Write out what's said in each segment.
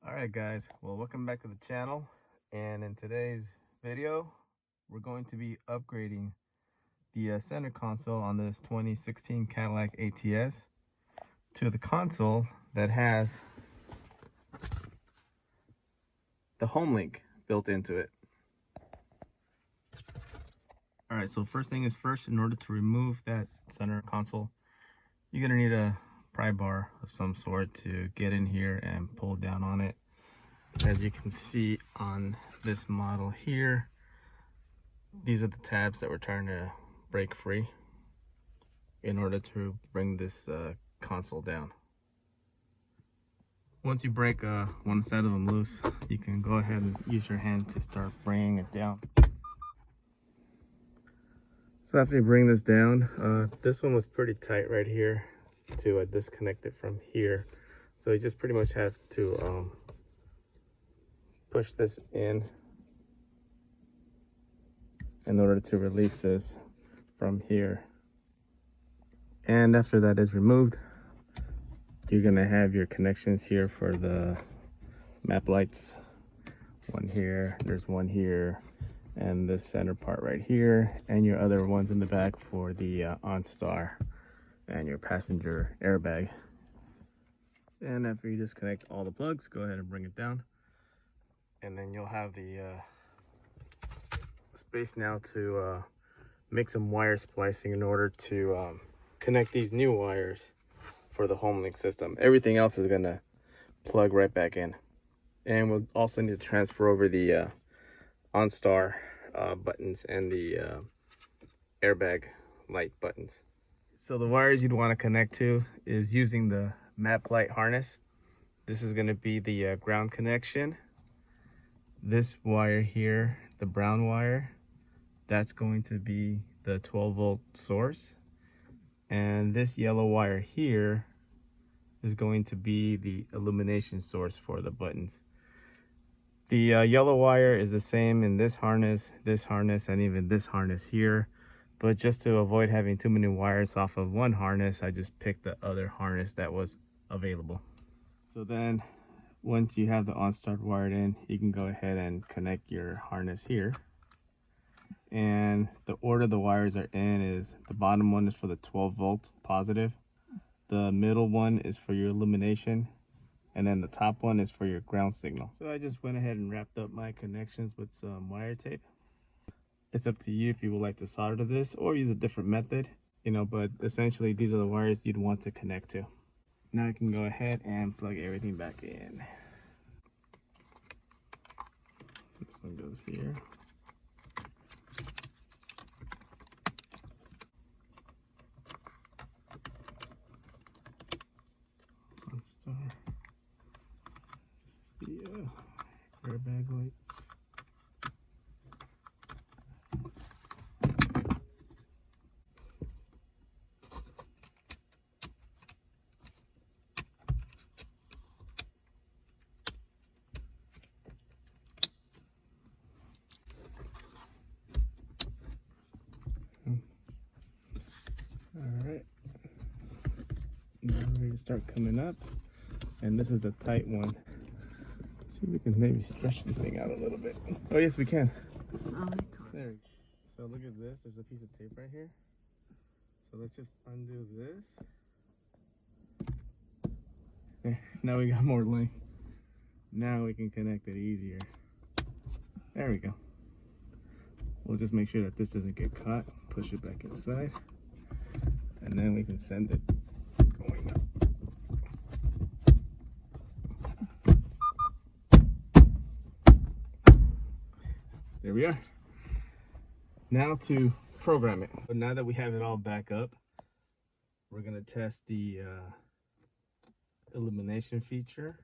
Alright guys, well welcome back to the channel, and in today's video we're going to be upgrading the center console on this 2016 Cadillac ATS to the console that has the Homelink built into it. Alright, so first thing is first, in order to remove that center console, you're going to need a pry bar of some sort to get in here and pull down on it. As you can see on this model here, these are the tabs that we're trying to break free in order to bring this console down. Once you break one side of them loose, you can go ahead and use your hand to start bringing it down. So after you bring this down, this one was pretty tight right here to disconnect it from here. So you just pretty much have to push this in order to release this from here. And after that is removed, you're gonna have your connections here for the map lights. One here, there's one here, and this center part right here, and your other ones in the back for the OnStar and your passenger airbag. And after you disconnect all the plugs, go ahead and bring it down, and then you'll have the space now to make some wire splicing in order to connect these new wires for the Homelink system. Everything else is gonna plug right back in. And we'll also need to transfer over the OnStar buttons and the airbag light buttons. So the wires you'd want to connect to is using the map light harness. This is going to be the ground connection. This wire here, the brown wire, that's going to be the 12-volt source. And this yellow wire here is going to be the illumination source for the buttons. The yellow wire is the same in this harness, and even this harness here. But just to avoid having too many wires off of one harness, I just picked the other harness that was available. So then once you have the OnStar wired in, you can go ahead and connect your harness here. And the order the wires are in is, the bottom one is for the 12-volt positive, the middle one is for your illumination, and then the top one is for your ground signal. So I just went ahead and wrapped up my connections with some wire tape. It's up to you if you would like to solder to this or use a different method, but essentially these are the wires you'd want to connect to. Now I can go ahead and plug everything back in. This one goes here. This is the airbag lights. Alright, now we're ready to start coming up, and this is the tight one. Let's see if we can maybe stretch this thing out a little bit. Oh yes, we can. Oh my God. There we go. So look at this, there's a piece of tape right here. So let's just undo this. There, now we got more length. Now we can connect it easier. There we go. We'll just make sure that this doesn't get caught. Push it back inside. And then we can send it going up. There we are. Now to program it. But now that we have it all back up, we're gonna test the illumination feature.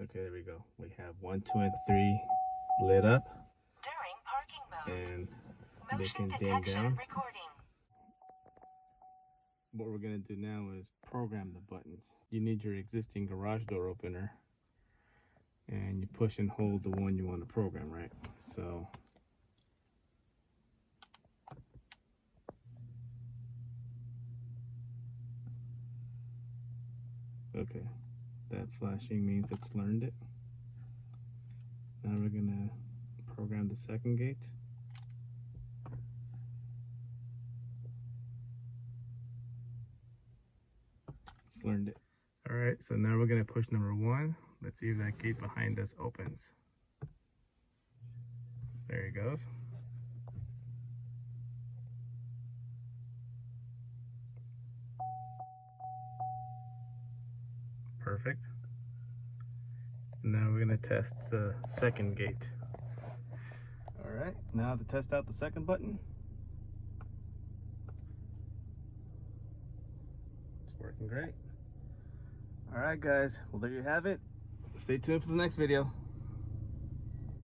Okay, there we go. We have 1, 2, and 3 lit up. During parking mode. And they can dim down. Recording. What we're going to do now is program the buttons. You need your existing garage door opener, and you push and hold the one you want to program, right? So okay, That flashing means it's learned it. Now we're gonna program the second gate. It's learned it. All right, so now we're gonna push number 1. Let's see if that gate behind us opens. There he goes. Perfect. Now we're gonna test the second gate. All right, now to test out the second button. It's working great. All right, guys, well, there you have it. Stay tuned for the next video.